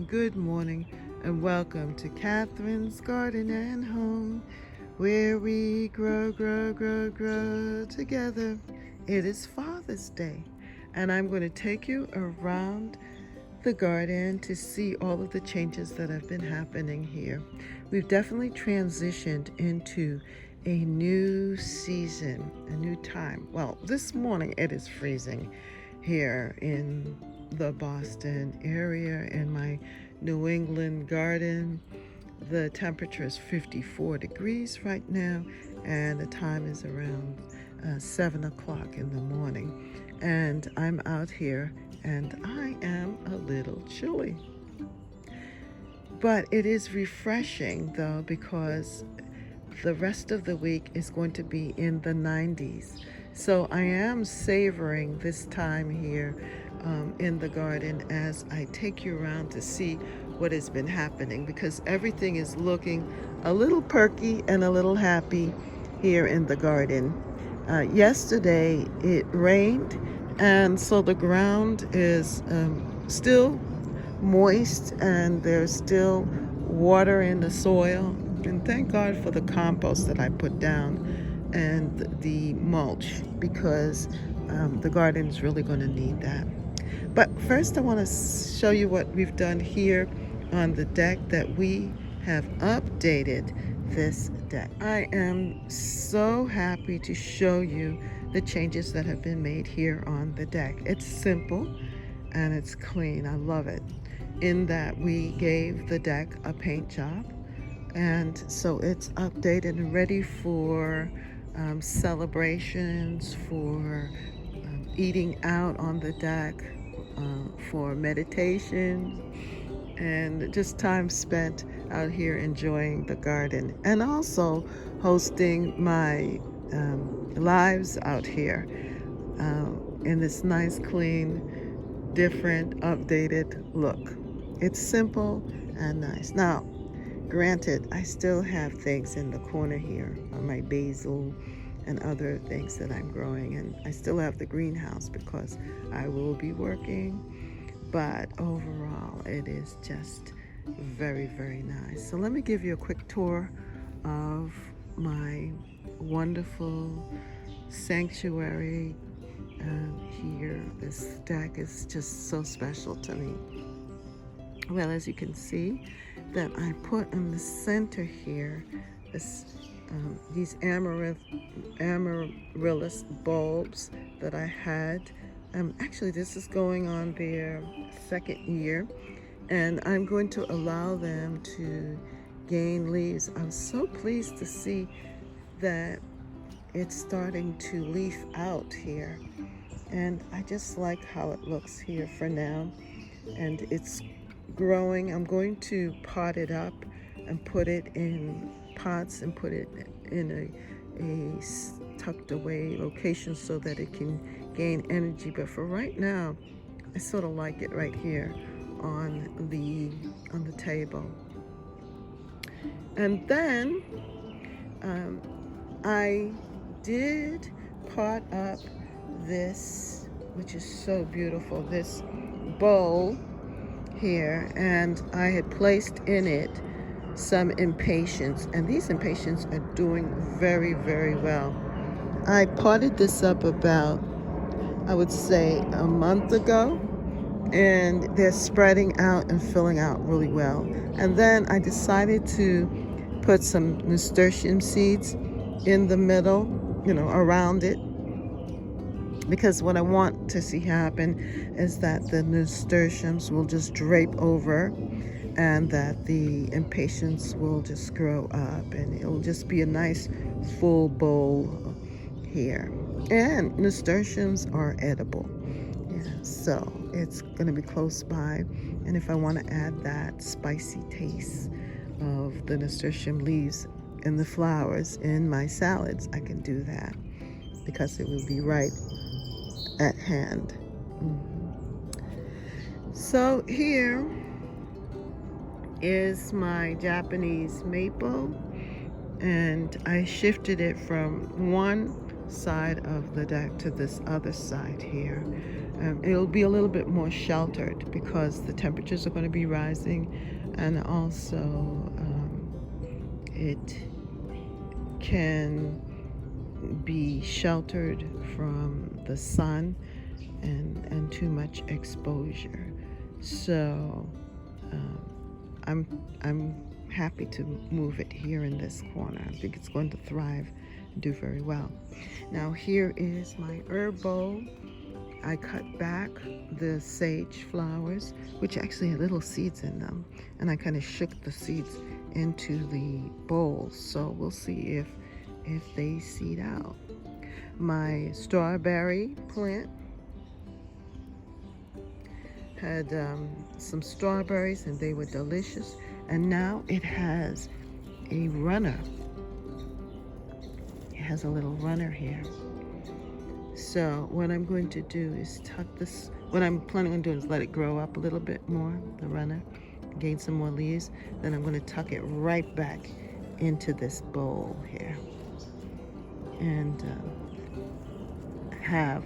Good morning, and welcome to Catherine's Garden and Home, where we grow together. It is Father's Day, and I'm going to take you around the garden to see all of the changes that have been happening here. We've definitely transitioned into a new season, a new time. Well, this morning it is freezing here in the Boston area. In my New England garden, the temperature is 54 degrees right now, and the time is around 7 o'clock in the morning. And I'm out here, and I am a little chilly. But it is refreshing, though, because the rest of the week is going to be in the 90s. So I am savoring this time here in the garden as I take you around to see what has been happening, because everything is looking a little perky and a little happy here in the garden. Yesterday it rained, and so the ground is still moist, and there's still water in the soil. And thank God for the compost that I put down and the mulch, because the garden is really going to need that. But first I want to show you what we've done here on the deck, that we have updated this deck. I am so happy to show you the changes that have been made here on the deck. It's simple and it's clean. I love it, in that we gave the deck a paint job, and so it's updated and ready for celebrations, for eating out on the deck, for meditation, and just time spent out here enjoying the garden, and also hosting my lives out here in this nice, clean, different, updated look. It's simple and nice. Now, granted, I still have things in the corner here, my basil and other things that I'm growing, and I still have the greenhouse because I will be working. But overall, it is just very, very nice. So let me give you a quick tour of my wonderful sanctuary here. This deck is just so special to me. Well, as you can see, that I put in the center here these amaryllis bulbs that I had. Actually, this is going on their second year, and I'm going to allow them to gain leaves. I'm so pleased to see that it's starting to leaf out here, and I just like how it looks here for now, and it's growing. I'm going to pot it up and put it in pots and put it in a tucked away location so that it can gain energy. But for right now, I sort of like it right here on the table. And then I did pot up this, which is so beautiful, this bowl here, and I had placed in it some impatiens, and these impatiens are doing very, very well. I potted this up about, I would say, a month ago, and they're spreading out and filling out really well. And then I decided to put some nasturtium seeds in the middle, around it, because what I want to see happen is that the nasturtiums will just drape over, and that the impatiens will just grow up, and it'll just be a nice full bowl here. And nasturtiums are edible, so it's going to be close by. And if I want to add that spicy taste of the nasturtium leaves and the flowers in my salads, I can do that because it will be right at hand. So here is my Japanese maple, and I shifted it from one side of the deck to this other side here. It'll be a little bit more sheltered because the temperatures are going to be rising, and also it can be sheltered from the sun and too much exposure. So I'm happy to move it here in this corner. I think it's going to thrive and do very well. Now here is my herb bowl. I cut back the sage flowers, which actually had little seeds in them, and I kind of shook the seeds into the bowl. So we'll see if they seed out. My strawberry plant had some strawberries, and they were delicious, and now it has a runner. It has a little runner here. So what I'm going to do is tuck this, what I'm planning on doing is let it grow up a little bit more, the runner, gain some more leaves. Then I'm going to tuck it right back into this bowl here and have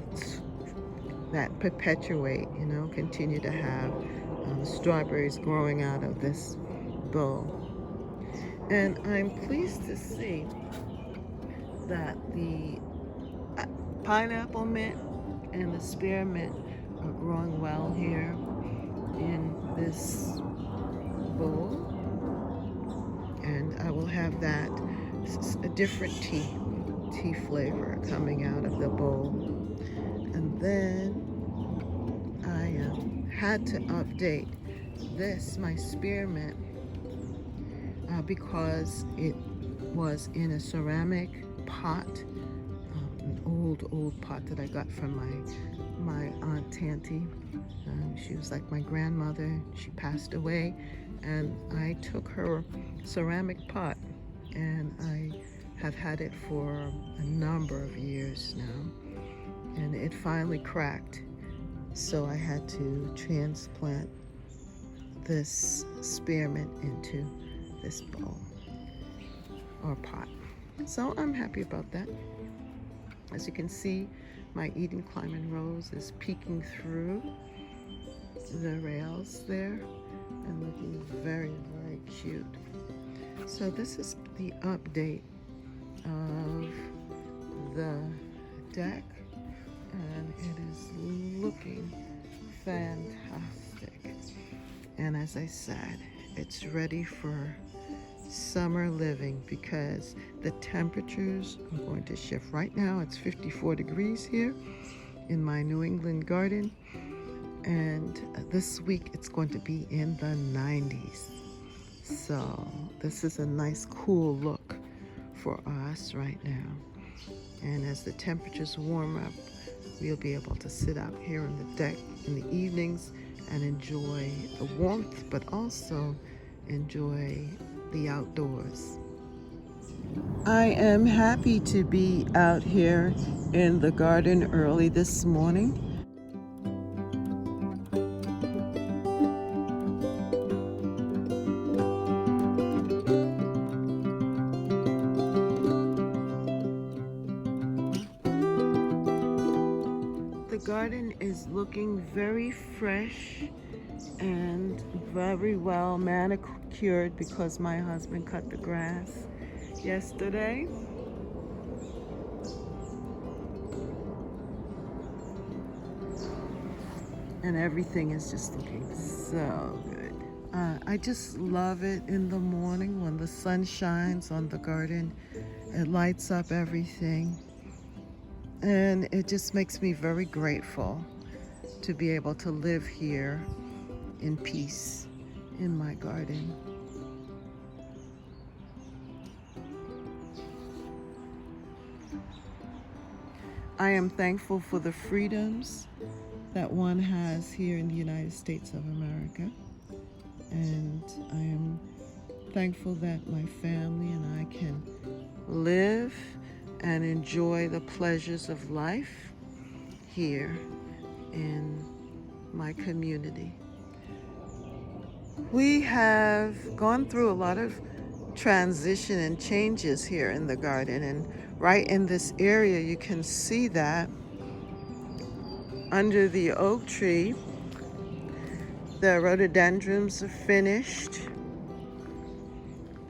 that perpetuate, continue to have strawberries growing out of this bowl. And I'm pleased to see that the pineapple mint and the spearmint are growing well here in this bowl. And I will have that, a different tea flavor coming out of the bowl. And then I had to update this, my spearmint, because it was in a ceramic pot, an old pot that I got from my Aunt Tanty. She was like my grandmother. She passed away, and I took her ceramic pot, and I have had it for a number of years now, and it finally cracked. So I had to transplant this spearmint into this bowl or pot. So I'm happy about that. As you can see, my Eden climbing rose is peeking through the rails there and looking very, very cute. So this is the update of the deck, and it is looking fantastic. And as I said, it's ready for summer living because the temperatures are going to shift. Right now it's 54 degrees here in my New England garden, and this week it's going to be in the 90s. So this is a nice cool look for us right now. And as the temperatures warm up, we'll be able to sit out here on the deck in the evenings and enjoy the warmth, but also enjoy the outdoors. I am happy to be out here in the garden early this morning. The garden is looking very fresh and very well manicured because my husband cut the grass yesterday. And everything is just looking so good. I just love it in the morning when the sun shines on the garden. It lights up everything. And it just makes me very grateful to be able to live here in peace in my garden. I am thankful for the freedoms that one has here in the United States of America. And I am thankful that my family and I can live and enjoy the pleasures of life here in my community. We have gone through a lot of transition and changes here in the garden, and right in this area you can see that under the oak tree the rhododendrons are finished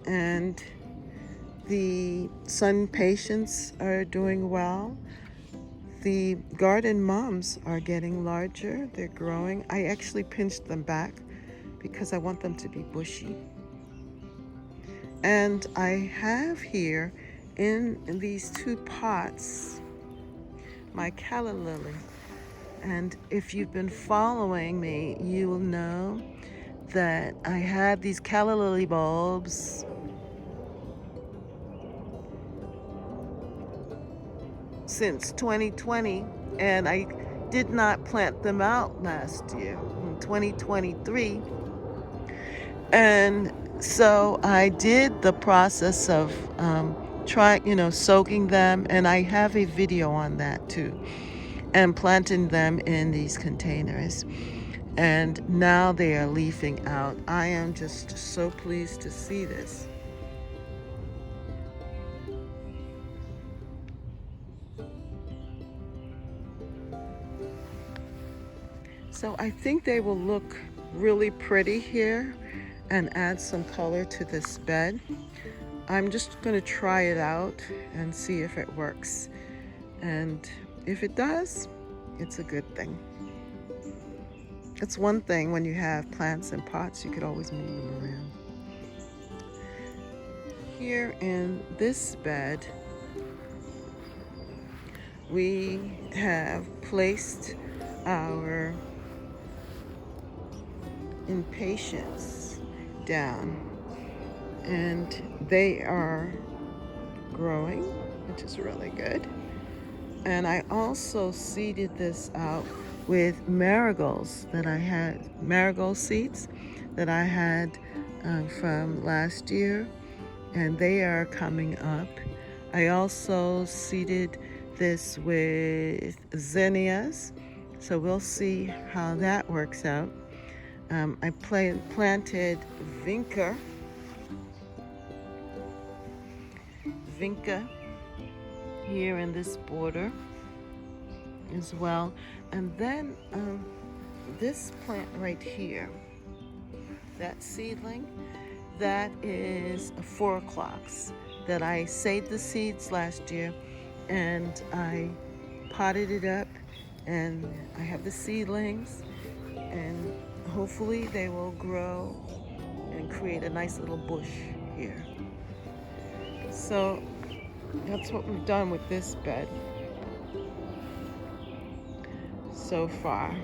and the sun patients are doing well. The garden mums are getting larger, they're growing. I actually pinched them back because I want them to be bushy. And I have here in these two pots my calla lily. And if you've been following me, you will know that I had these calla lily bulbs since 2020, and I did not plant them out last year in 2023. And so I did the process of soaking them, and I have a video on that too, and planting them in these containers. And now they are leafing out. I am just so pleased to see this. So I think they will look really pretty here and add some color to this bed. I'm just going to try it out and see if it works. And if it does, it's a good thing. It's one thing when you have plants in pots, you could always move them around. Here in this bed, we have placed our impatiens down, and they are growing, which is really good. And I also seeded this out with marigolds that I had, marigold seeds that I had from last year, and they are coming up. I also seeded this with zinnias, so we'll see how that works out. I planted vinca here in this border as well. And then this plant right here, that seedling, that is a 4 o'clocks that I saved the seeds last year, and I potted it up, and I have the seedlings, and hopefully they will grow and create a nice little bush here. So that's what we've done with this bed so far.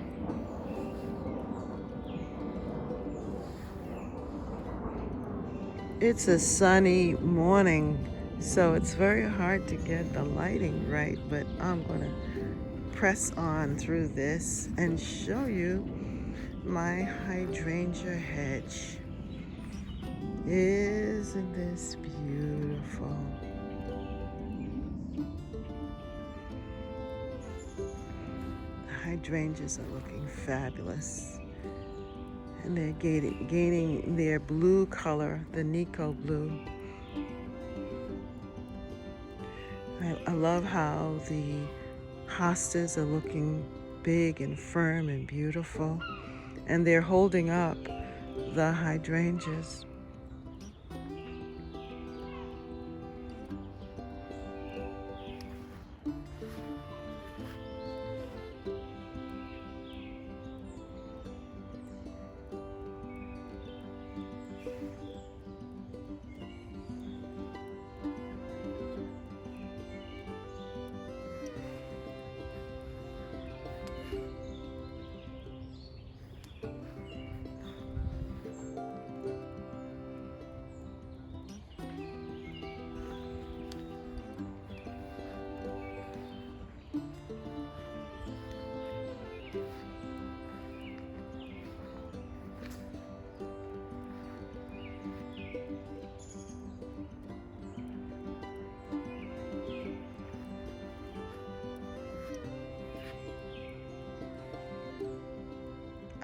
It's a sunny morning, so it's very hard to get the lighting right, but I'm gonna press on through this and show you my hydrangea hedge. Isn't this beautiful? The hydrangeas are looking fabulous, and they're gaining their blue color, the Nico blue. I love how the hostas are looking big and firm and beautiful, and they're holding up the hydrangeas.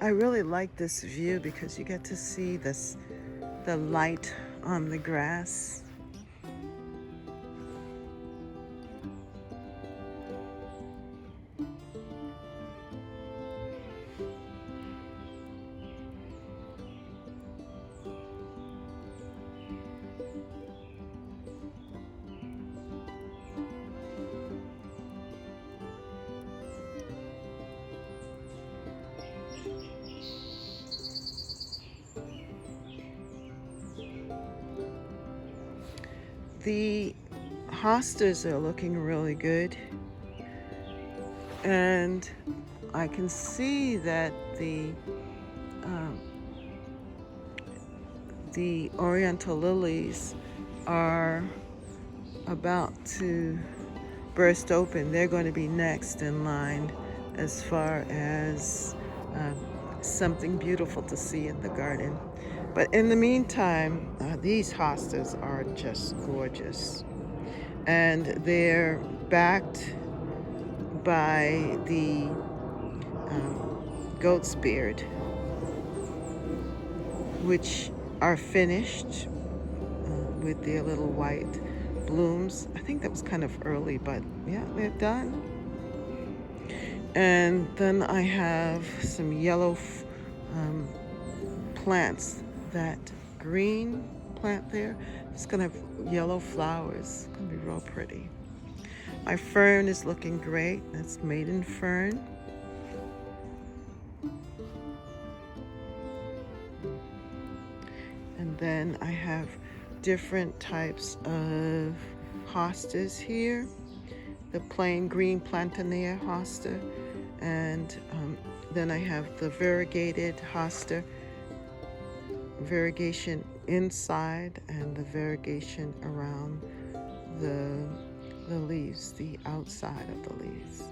I really like this view because you get to see the light on the grass. The hostas are looking really good, and I can see that the oriental lilies are about to burst open. They're going to be next in line as far as something beautiful to see in the garden. But in the meantime, these hostas are just gorgeous. And they're backed by the goat's beard, which are finished with their little white blooms. I think that was kind of early, but yeah, they're done. And then I have some yellow plants. That green plant there, it's gonna have yellow flowers. It's gonna be real pretty. My fern is looking great. That's maiden fern. And then I have different types of hostas here. The plain green plantaneer hosta, and then I have the variegated hosta, variegation inside and the variegation around the leaves, the outside of the leaves.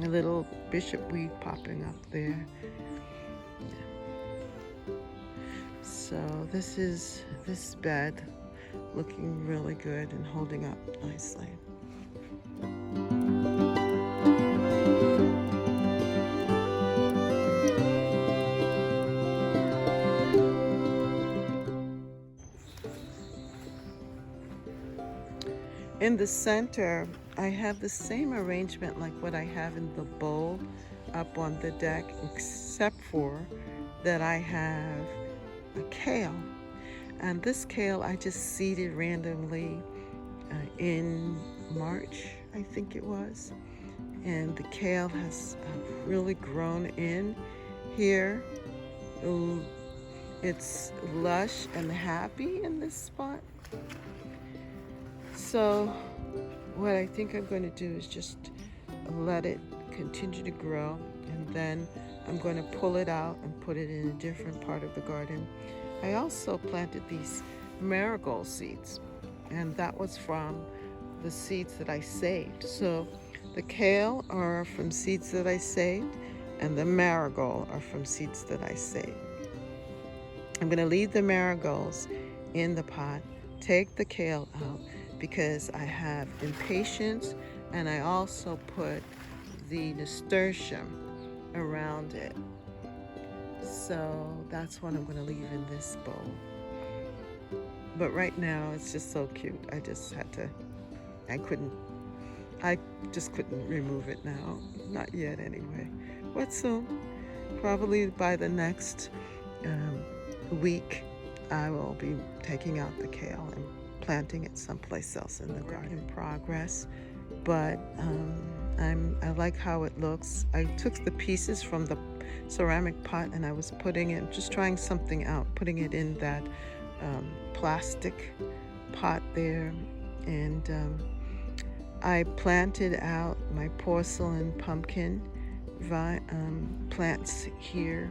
A little bishop weed popping up there. So this bed looking really good and holding up nicely. In the center, I have the same arrangement like what I have in the bowl up on the deck, except for that I have a kale. And this kale I just seeded randomly in March, I think it was. And the kale has really grown in here. It's lush and happy in this spot. So what I think I'm going to do is just let it continue to grow, and then I'm going to pull it out and put it in a different part of the garden. I also planted these marigold seeds, and that was from the seeds that I saved. So the kale are from seeds that I saved, and the marigold are from seeds that I saved. I'm going to leave the marigolds in the pot, take the kale out, because I have impatiens, and I also put the nasturtium around it. So that's what I'm going to leave in this bowl. But right now it's just so cute. I just couldn't remove it now. Not yet anyway. But soon, probably by the next week, I will be taking out the kale and planting it someplace else in the garden. In progress, but I like how it looks. I took the pieces from the ceramic pot and I was just trying something out, putting it in that plastic pot there, and I planted out my porcelain pumpkin plants here,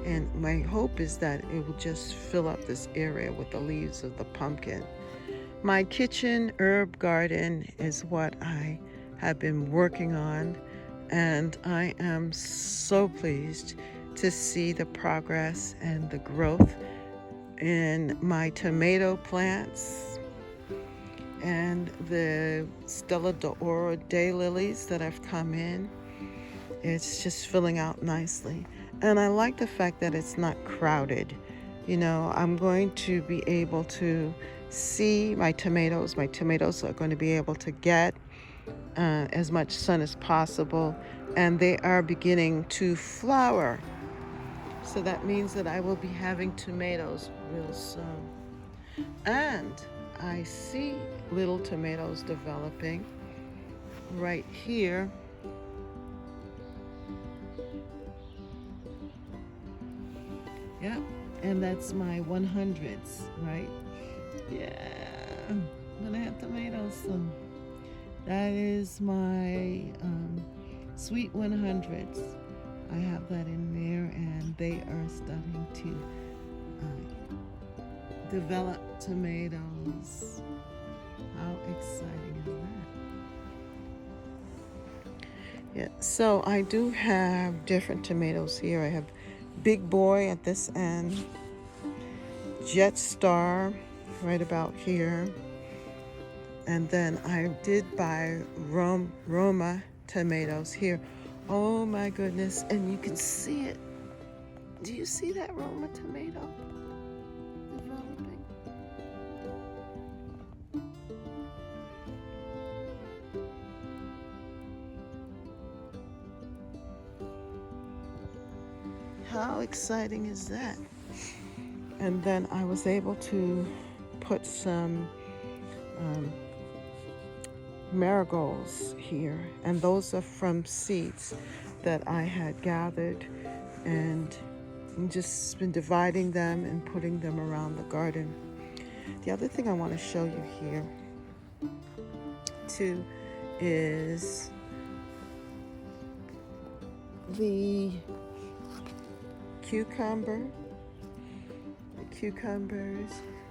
and my hope is that it will just fill up this area with the leaves of the pumpkin. My kitchen herb garden is what I have been working on, and I am so pleased to see the progress and the growth in my tomato plants and the Stella d'Oro daylilies that have come in. It's just filling out nicely. And I like the fact that it's not crowded. You know, I'm going to be able to see my tomatoes. My tomatoes are going to be able to get as much sun as possible, and they are beginning to flower. So that means that I will be having tomatoes real soon. And I see little tomatoes developing right here. Yeah, and that's my 100s, right? Yeah, I'm gonna have tomatoes soon. That is my sweet 100s. I have that in there, and they are starting to develop tomatoes. How exciting is that? Yeah, so I do have different tomatoes here. I have Big Boy at this end, Jet Star right about here, and then I did buy Roma tomatoes here. Oh my goodness, and you can see it. Do you see that Roma tomato developing? How exciting is that? And then I was able to put some marigolds here, and those are from seeds that I had gathered, and just been dividing them and putting them around the garden. The other thing I want to show you here too is the cucumbers,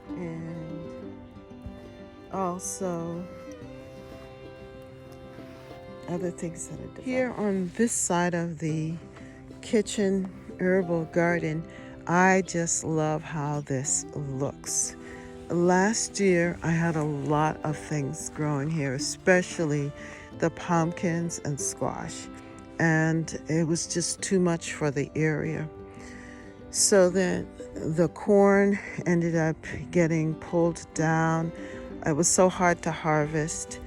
and also other things that are developed. Here on this side of the kitchen herbal garden, I just love how this looks. Last year I had a lot of things growing here, especially the pumpkins and squash, and it was just too much for the area. So then the corn ended up getting pulled down. It was so hard to harvest.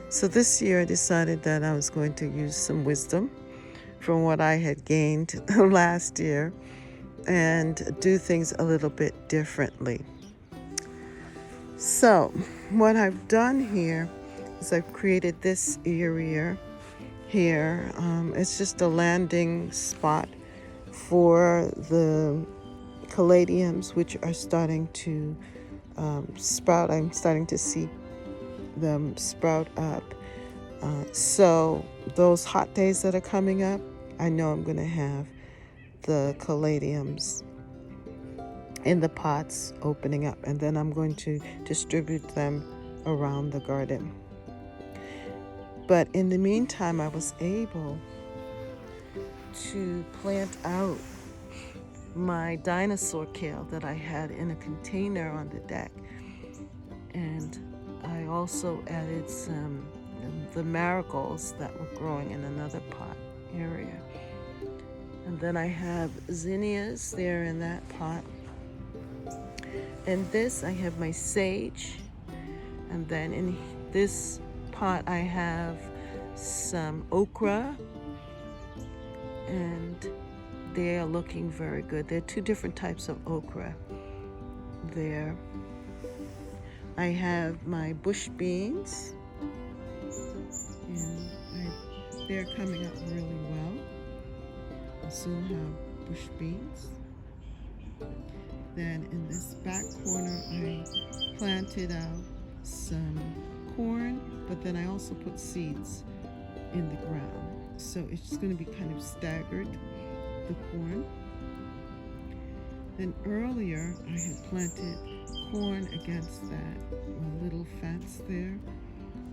So this year I decided that I was going to use some wisdom from what I had gained last year and do things a little bit differently. So what I've done here is I've created this area here. It's just a landing spot for the caladiums, which are starting to sprout. I'm starting to see them sprout up. So those hot days that are coming up, I know I'm going to have the caladiums in the pots opening up, and then I'm going to distribute them around the garden. But in the meantime, I was able to plant out my dinosaur kale that I had in a container on the deck, and I also added the marigolds that were growing in another pot area. And then I have zinnias there in that pot. And this, I have my sage. And then in this pot, I have some okra. And they are looking very good. There are two different types of okra there. I have my bush beans. And they're coming up really well. I'll soon have bush beans. Then in this back corner, I planted out some corn, but then I also put seeds in the ground. So it's going to be kind of staggered, the corn. Then earlier, I had planted corn against that little fence there,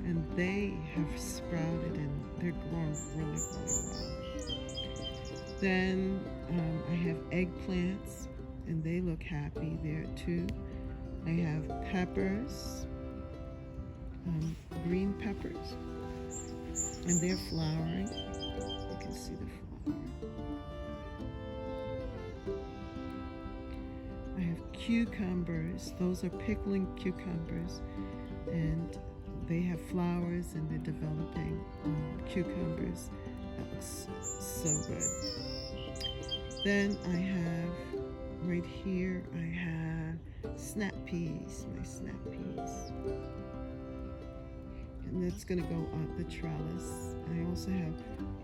and they have sprouted and they're growing really, really well. Then I have eggplants, and they look happy there too. I have peppers, green peppers, and they're flowering. You can see the I have cucumbers. Those are pickling cucumbers, and they have flowers and they're developing cucumbers. That looks so good. Then I have right here, I have snap peas, my snap peas. And that's going to go up the trellis. I also have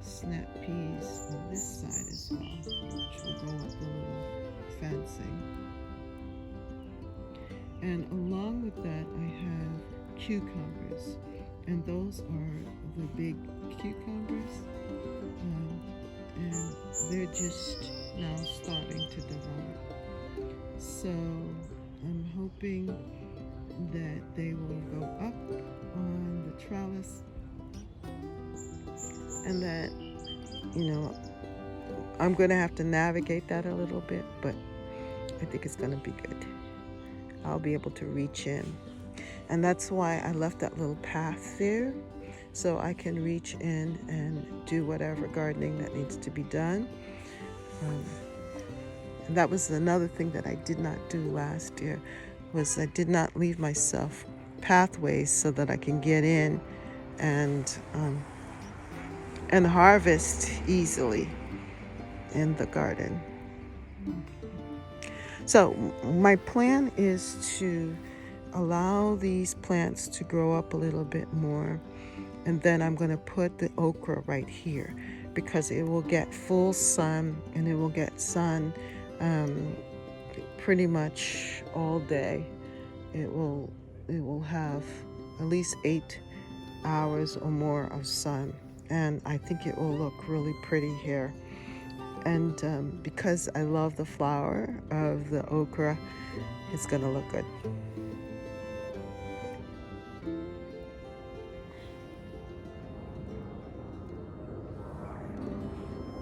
snap peas on this side as well, which will go up the little fencing. And along with that, I have cucumbers, and those are the big cucumbers, and they're just now starting to develop. So I'm hoping that they will go up on the trellis, and that, I'm going to have to navigate that a little bit, but I think it's going to be good. I'll be able to reach in. And that's why I left that little path there, so I can reach in and do whatever gardening that needs to be done. And that was another thing that I did not do last year, was I did not leave myself pathways so that I can get in and harvest easily in the garden. So my plan is to allow these plants to grow up a little bit more, and then I'm going to put the okra right here because it will get full sun, and it will get sun pretty much all day. It will have at least 8 hours or more of sun, and I think it will look really pretty here. And because I love the flower of the okra, it's going to look good.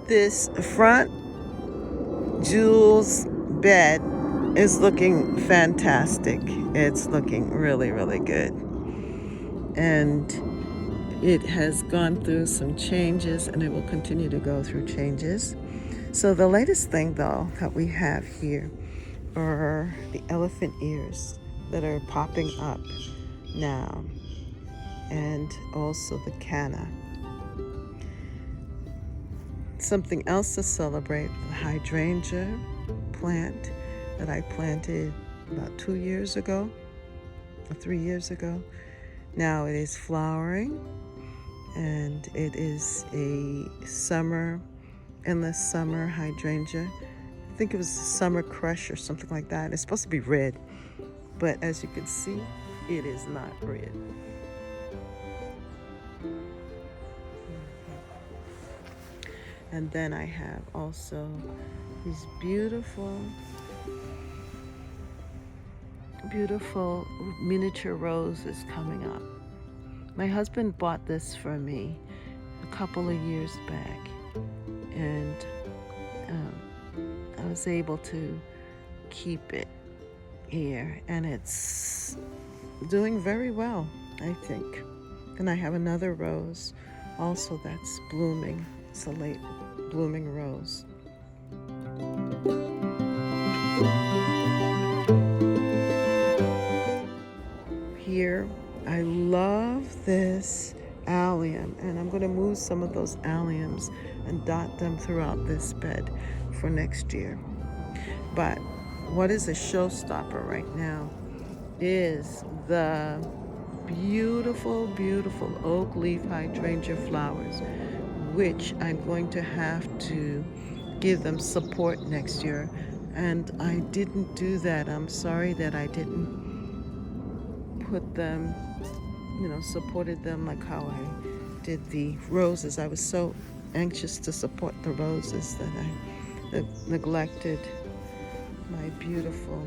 This front Jules bed is looking fantastic. It's looking really, really good. And it has gone through some changes, and it will continue to go through changes. So the latest thing, though, that we have here are the elephant ears that are popping up now, and also the canna. Something else to celebrate, the hydrangea plant that I planted about 2 years ago, or 3 years ago. Now it is flowering, and it is a endless summer hydrangea. I think it was a summer crush or something like that. It's supposed to be red, but as you can see, it is not red. And then I have also these beautiful miniature roses coming up. My husband bought this for me a couple of years back, and I was able to keep it here, and it's doing very well, I think. And I have another rose also that's blooming. It's a late blooming rose. Here, I love this allium, and I'm going to move some of those alliums and dot them throughout this bed for next year. But what is a showstopper right now is the beautiful, beautiful oak leaf hydrangea flowers, which I'm going to have to give them support next year. And I didn't do that. I'm sorry that I didn't put them, supported them like how I did the roses. I was so anxious to support the roses that I neglected my beautiful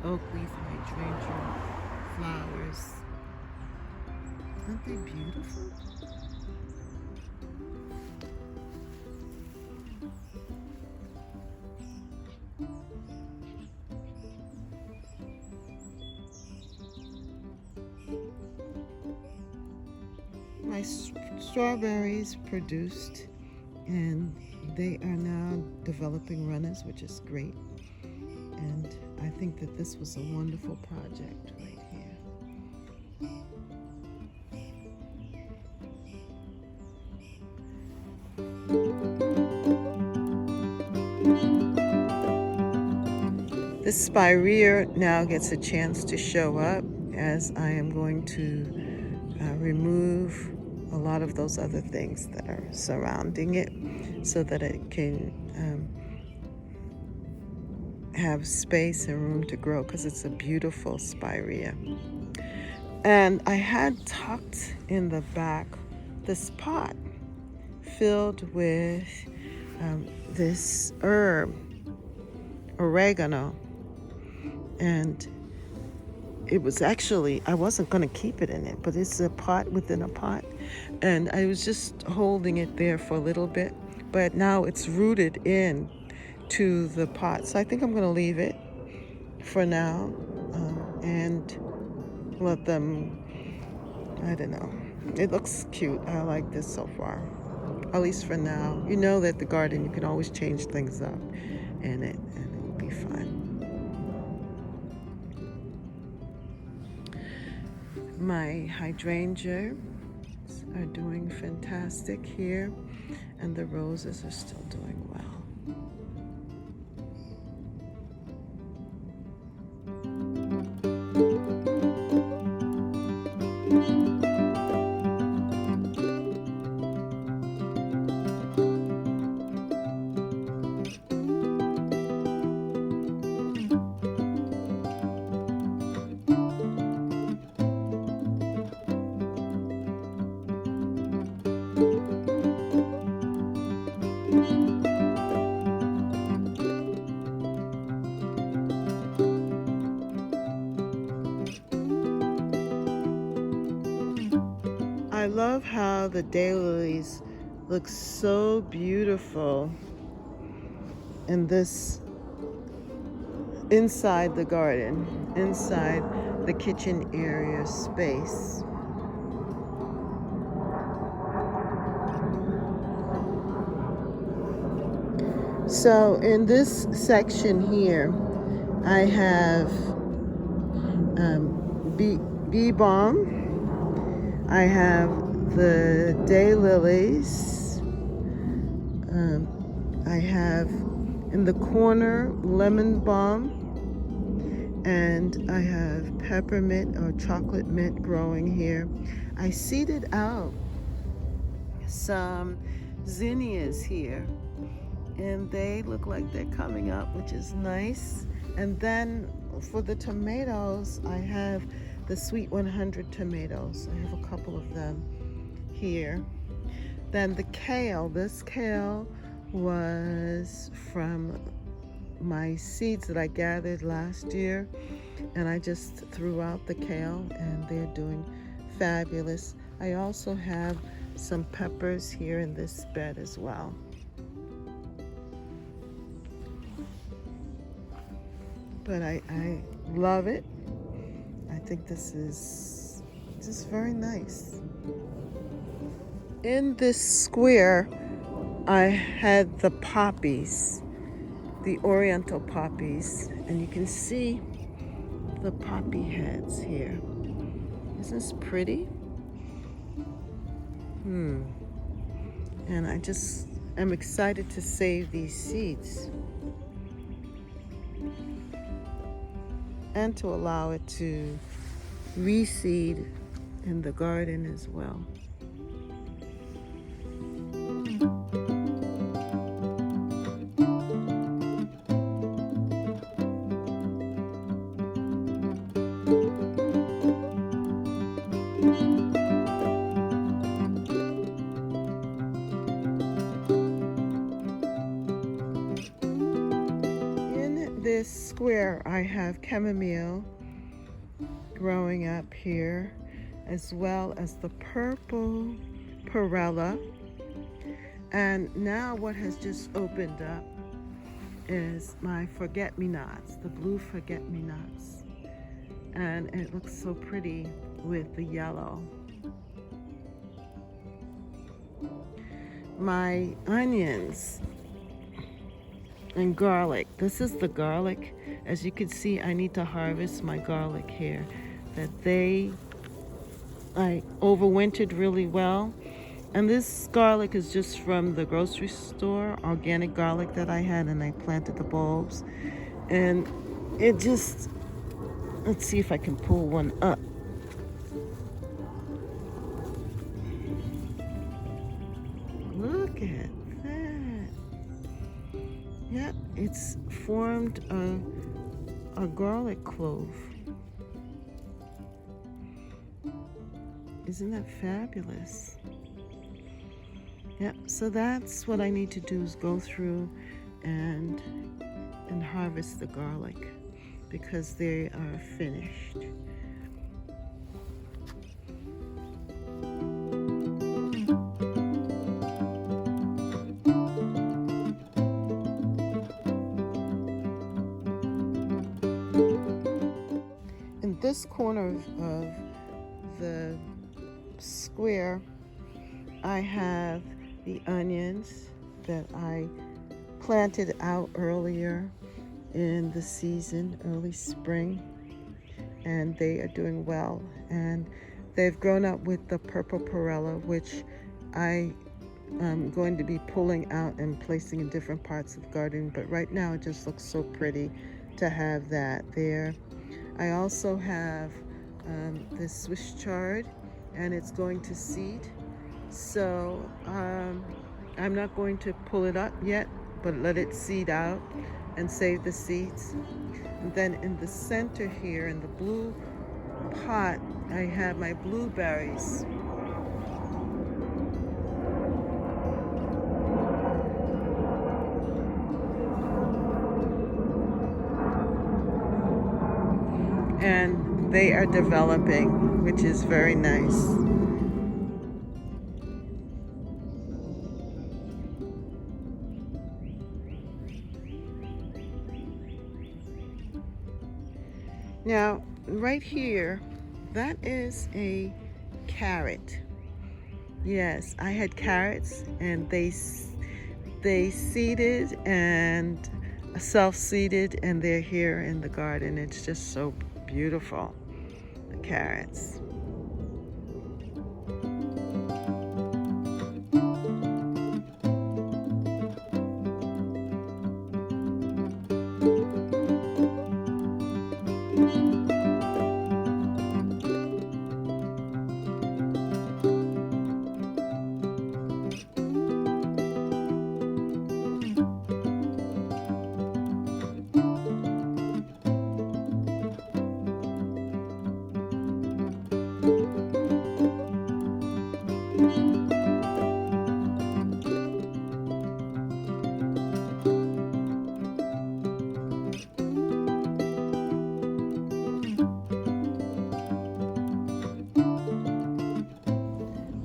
oak leaf hydrangea flowers. Aren't they beautiful? My strawberries produced, and they are now developing runners, which is great. And I think that this was a wonderful project right here. This spirea now gets a chance to show up, as I am going to remove a lot of those other things that are surrounding it so that it can have space and room to grow, because it's a beautiful spirea. And I had tucked in the back this pot filled with this herb, oregano. And it was actually, I wasn't going to keep it in it, but it's a pot within a pot. And I was just holding it there for a little bit, but now it's rooted in to the pot. So I think I'm going to leave it for now and let them, I don't know. It looks cute. I like this so far, at least for now. You know that the garden, you can always change things up in it, and it will be fun. My hydrangeas are doing fantastic here, and the roses are still doing well. I love how the daylilies look so beautiful in this, inside the garden, inside the kitchen area space. So in this section here, I have bee balm. I have the daylilies. I have in the corner lemon balm, and I have peppermint or chocolate mint growing here. I seeded out some zinnias here, and they look like they're coming up, which is nice. And then for the tomatoes, I have the Sweet 100 tomatoes. I have a couple of them here. Then the kale, this kale was from my seeds that I gathered last year, and I just threw out the kale, and they're doing fabulous. I also have some peppers here in this bed as well. But I love it. I think this is just very nice. In this square, I had the poppies, the oriental poppies, and you can see the poppy heads here. Isn't this pretty? And I just am excited to save these seeds and to allow it to reseed in the garden as well. In this square, I have chamomile growing up here, as well as the purple perella. And now what has just opened up is my forget-me-nots, the blue forget-me-nots. And it looks so pretty with the yellow. my onions and garlic. This is the garlic. As you can see, I need to harvest my garlic here. I overwintered really well. And this garlic is just from the grocery store, organic garlic that I had, and I planted the bulbs. And it just, let's see if I can pull one up. Look at that. Yep, it's formed a garlic clove. Isn't that fabulous? Yep, so that's what I need to do, is go through and harvest the garlic because they are finished. In this corner of the square, I have the onions that I planted out earlier in the season, early spring, and they are doing well. And they've grown up with the purple perilla, which I am going to be pulling out and placing in different parts of the garden. But right now it just looks so pretty to have that there. I also have this Swiss chard, and it's going to seed. So I'm not going to pull it up yet, but let it seed out and save the seeds. And then in the center here, in the blue pot, I have my blueberries. And they are developing, which is very nice. Now, right here, that is a carrot. Yes, I had carrots, and they seeded and self-seeded, and they're here in the garden. It's just so beautiful, the carrots.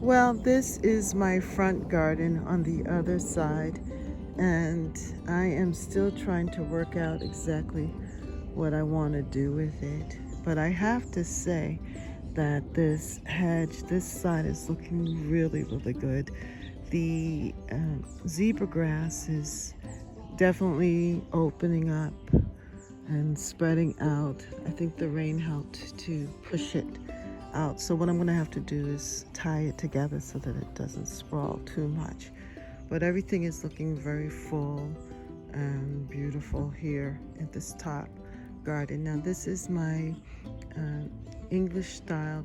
Well, this is my front garden on the other side, and I am still trying to work out exactly what I want to do with it. But I have to say that this hedge, this side, is looking really, really good. The zebra grass is definitely opening up and spreading out. I think the rain helped to push it out. So what I'm going to have to do is tie it together so that it doesn't sprawl too much. But everything is looking very full and beautiful here at this top garden. Now this is my English style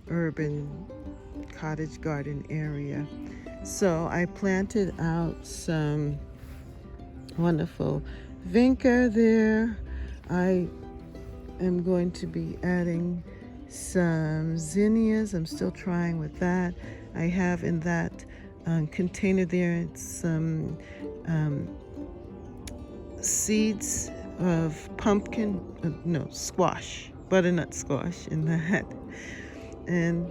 urban cottage garden area. So I planted out some wonderful vinca there. I am going to be adding some zinnias. I'm still trying with that. I have in that container there some seeds of pumpkin, squash, butternut squash in that. And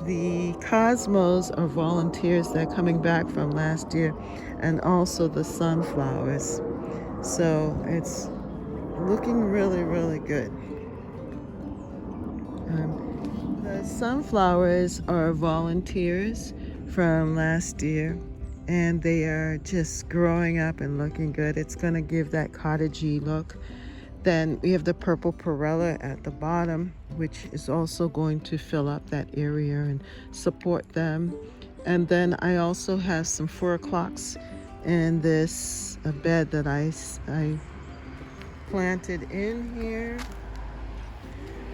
the cosmos are volunteers that are coming back from last year, and also the sunflowers. So it's looking really, really good. The sunflowers are volunteers from last year, and they are just growing up and looking good. It's going to give that cottagey look. Then we have the purple perella at the bottom, which is also going to fill up that area and support them. And then I also have some 4 o'clocks in this bed that I planted in here,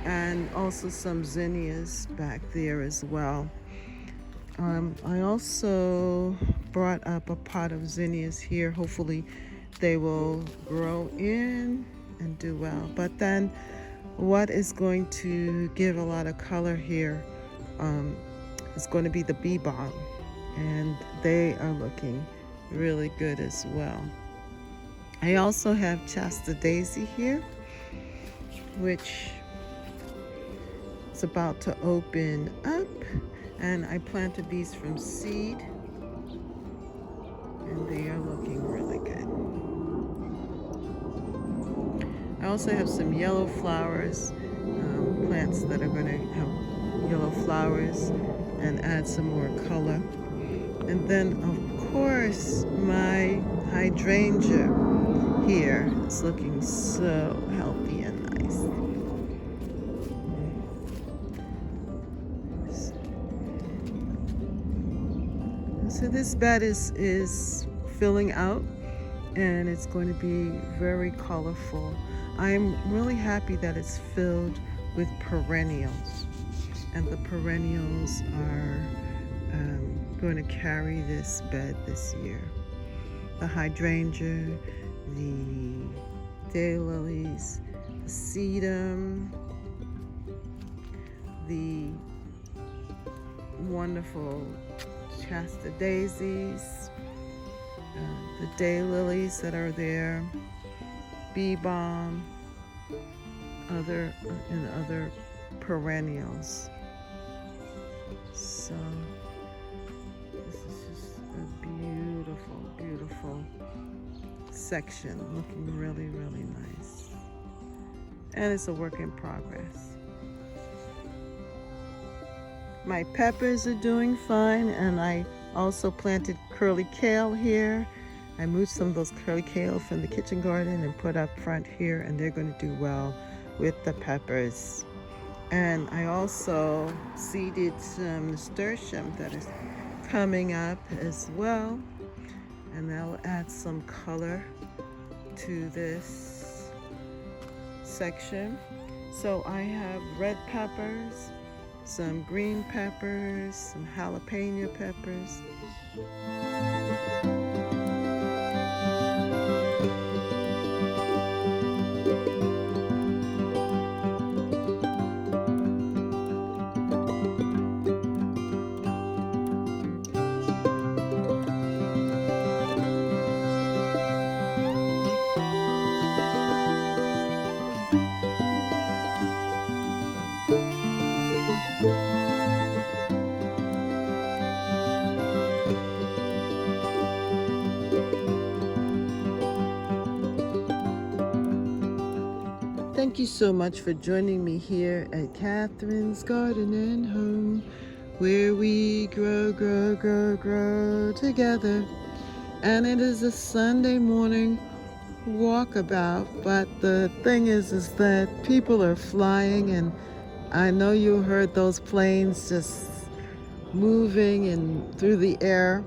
and also some zinnias back there as well. I also brought up a pot of zinnias here. Hopefully they will grow in and do well. But then what is going to give a lot of color here is going to be the bee balm, and they are looking really good as well. I also have Chasta daisy here, which is about to open up, and I planted these from seed, and they are looking really good. I also have some yellow flowers, plants that are going to have yellow flowers and add some more color. And then of course my hydrangea here is looking so healthy and nice. So this bed is filling out, and it's going to be very colorful. I'm really happy that it's filled with perennials, and the perennials are going to carry this bed this year. The hydrangea, the daylilies, the sedum, the wonderful Chasta daisies, the daylilies that are there, bee balm, other perennials. So this is just a beautiful, beautiful section, looking really, really nice. And it's a work in progress. My peppers are doing fine, and I also planted curly kale here. I moved some of those curly kale from the kitchen garden and put up front here, and they're going to do well with the peppers. And I also seeded some nasturtium that is coming up as well, and that'll add some color to this section. So I have red peppers, some green peppers, some jalapeno peppers. Thank you so much for joining me here at Catherine's Garden and Home, where we grow together. And it is a Sunday morning walkabout, but the thing is that people are flying, and I know you heard those planes just moving and through the air.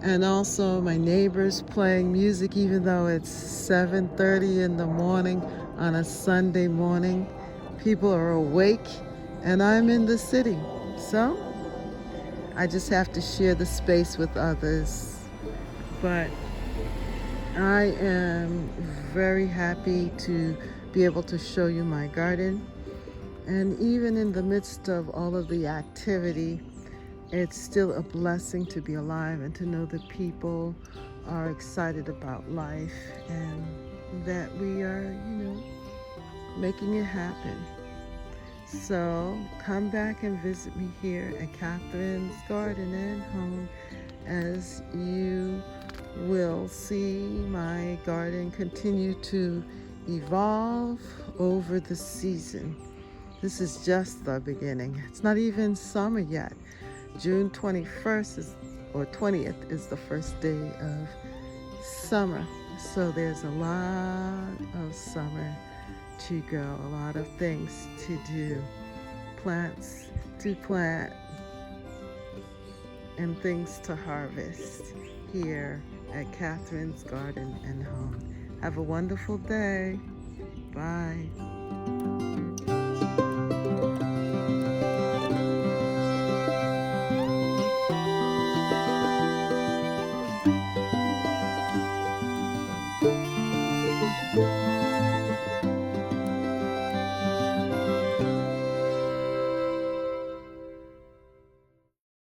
And also my neighbors playing music, even though it's 7:30 in the morning on a Sunday morning. People are awake, and I'm in the city. So I just have to share the space with others. But I am very happy to be able to show you my garden. And even in the midst of all of the activity, it's still a blessing to be alive and to know that people are excited about life and that we are, making it happen. So come back and visit me here at Catherine's Garden and Home, as you will see my garden continue to evolve over the season. This is just the beginning. It's not even summer yet. June 21st is, or 20th is the first day of summer. So there's a lot of summer to go, a lot of things to do, plants to plant, and things to harvest here at Catherine's Garden and Home. Have a wonderful day. Bye.